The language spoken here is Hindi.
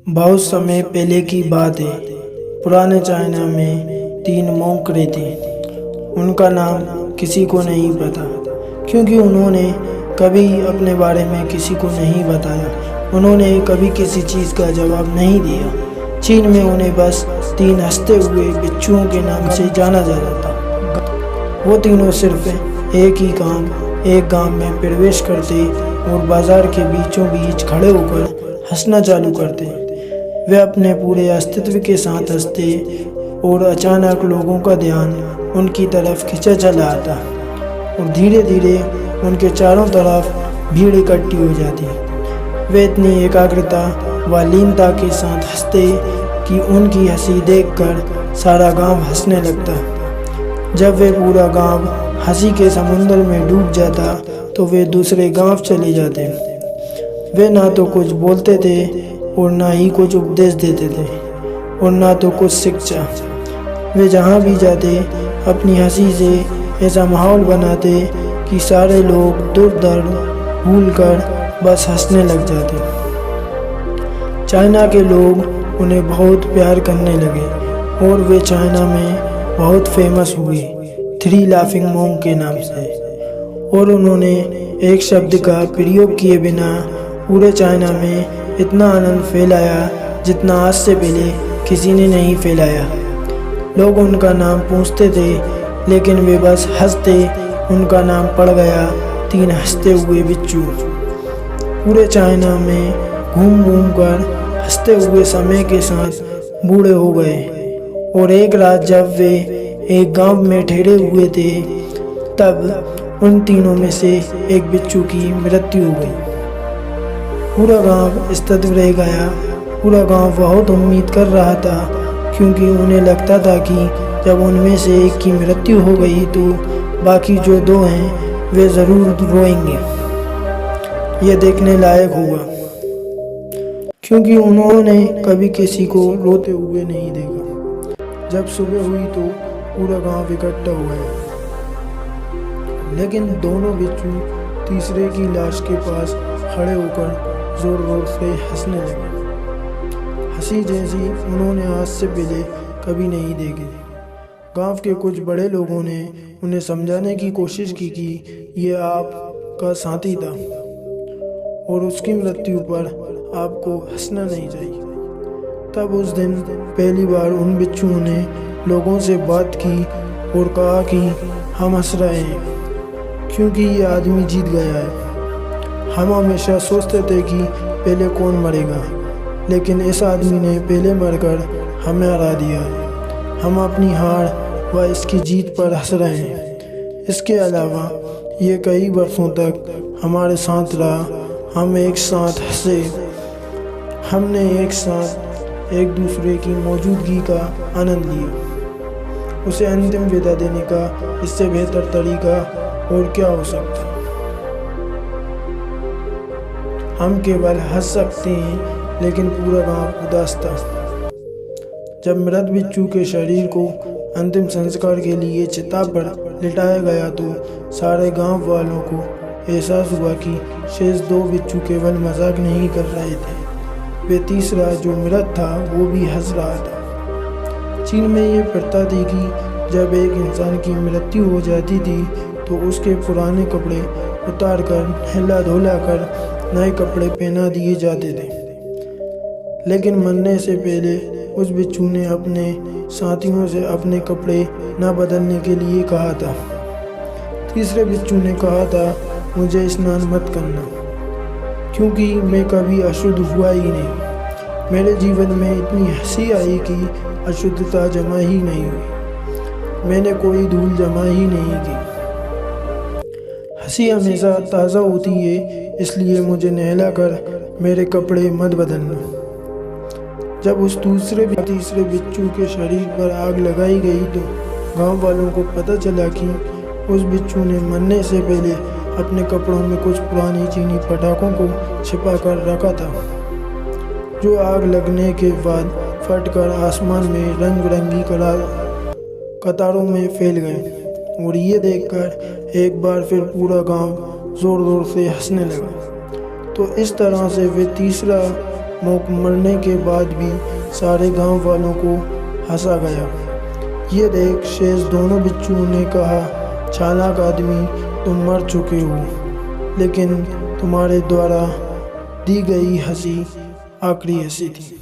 बहुत समय पहले की बात है। पुराने चाइना में 3 मोंक रहते। उनका नाम किसी को नहीं पता, क्योंकि उन्होंने कभी अपने बारे में किसी को नहीं बताया। उन्होंने कभी किसी चीज़ का जवाब नहीं दिया। चीन में उन्हें बस 3 हंसते हुए बिच्छुओं के नाम से जाना जाता था। वो तीनों सिर्फ एक गांव में प्रवेश करते और बाजार के बीचों बीच खड़े होकर हंसना चालू करते। वे अपने पूरे अस्तित्व के साथ हंसते और अचानक लोगों का ध्यान उनकी तरफ खींचा चला आता और धीरे धीरे उनके चारों तरफ भीड़ इकट्ठी हो जाती। वे इतनी एकाग्रता व लीनता के साथ हंसते कि उनकी हंसी देखकर सारा गांव हंसने लगता। जब वे पूरा गांव हंसी के समुंदर में डूब जाता तो वे दूसरे गांव चले जाते। वे ना तो कुछ बोलते थे और ना ही कुछ उपदेश देते थे और ना तो कुछ शिक्षा। वे जहाँ भी जाते अपनी हंसी से ऐसा माहौल बनाते कि सारे लोग दुख दर्द भूलकर बस हंसने लग जाते। चाइना के लोग उन्हें बहुत प्यार करने लगे और वे चाइना में बहुत फेमस हुए 3 लाफिंग मोंक के नाम से। और उन्होंने एक शब्द का प्रयोग किए बिना पूरे चाइना में इतना आनंद फैलाया जितना आज से पहले किसी ने नहीं फैलाया। लोग उनका नाम पूछते थे, लेकिन वे बस हंसते। उनका नाम पड़ गया 3 हंसते हुए बिच्छू। पूरे चाइना में घूम घूम कर हंसते हुए समय के साथ बूढ़े हो गए। और एक रात जब वे एक गांव में ठहरे हुए थे, तब उन तीनों में से एक बिच्छू की मृत्यु हो गई। पूरा गांव स्तब्ध रह गया। पूरा गांव बहुत उम्मीद कर रहा था, क्योंकि उन्हें लगता था कि जब उनमें से एक की मृत्यु हो गई तो बाकी जो 2 हैं वे ज़रूर रोएंगे। यह देखने लायक हुआ, क्योंकि उन्होंने कभी किसी को रोते हुए नहीं देखा। जब सुबह हुई तो पूरा गांव इकट्ठा हो गया, लेकिन दोनों बिच्छू तीसरे की लाश के पास खड़े होकर जोर जोर से हंसने लगे। हंसी जैसी उन्होंने आज से पहले कभी नहीं देखी। गांव के कुछ बड़े लोगों ने उन्हें समझाने की कोशिश की कि यह आपका साथी था और उसकी मृत्यु पर आपको हंसना नहीं चाहिए। तब उस दिन पहली बार उन बिच्छुओं ने लोगों से बात की और कहा कि हम हंस रहे हैं क्योंकि ये आदमी जीत गया है। हम हमेशा सोचते थे कि पहले कौन मरेगा, लेकिन इस आदमी ने पहले मरकर हमें हरा दिया। हम अपनी हार व इसकी जीत पर हंस रहे हैं। इसके अलावा ये कई वर्षों तक हमारे साथ रहा। हम एक साथ हंसे। हमने एक साथ एक दूसरे की मौजूदगी का आनंद लिया। उसे अंतिम विदा देने का इससे बेहतर तरीका और क्या हो सकता है। हम केवल हंस सकते हैं, लेकिन पूरा गांव उदास था। जब मृत बिच्छू के शरीर को अंतिम संस्कार के लिए चिता पर लिटाया गया तो सारे गांव वालों को एहसास हुआ कि शेष 2 बिच्छू केवल मजाक नहीं कर रहे थे। वे तीसरा जो मृत था वो भी हंस रहा था। चीन में ये प्रथा थी कि जब एक इंसान की मृत्यु हो जाती थी तो उसके पुराने कपड़े उतार कर नहला धोला कर नए कपड़े पहना दिए जाते थे। लेकिन मरने से पहले उस बिच्छू ने अपने साथियों से अपने कपड़े न बदलने के लिए कहा था। तीसरे बिच्छू ने कहा था, मुझे स्नान मत करना, क्योंकि मैं कभी अशुद्ध हुआ ही नहीं। मेरे जीवन में इतनी हंसी आई कि अशुद्धता जमा ही नहीं हुई। मैंने कोई धूल जमा ही नहीं की। हंसी हमेशा ताज़ा होती है, इसलिए मुझे नहला कर मेरे कपड़े मत बदलना। जब उस तीसरे बिच्छू के शरीर पर आग लगाई गई तो गांव वालों को पता चला कि उस बिच्छू ने मरने से पहले अपने कपड़ों में कुछ पुरानी चीनी पटाखों को छिपा कर रखा था, जो आग लगने के बाद फटकर आसमान में रंग बिरंगी कतारों में फैल गए। और ये देखकर एक बार फिर पूरा गांव जोर जोर से हंसने लगा। तो इस तरह से वे तीसरा मरने के बाद भी सारे गांव वालों को हंसा गया। ये देख शेष दोनों बिच्छुओं ने कहा, चालाक आदमी, तुम मर चुके हो, लेकिन तुम्हारे द्वारा दी गई हंसी आखिरी हंसी थी।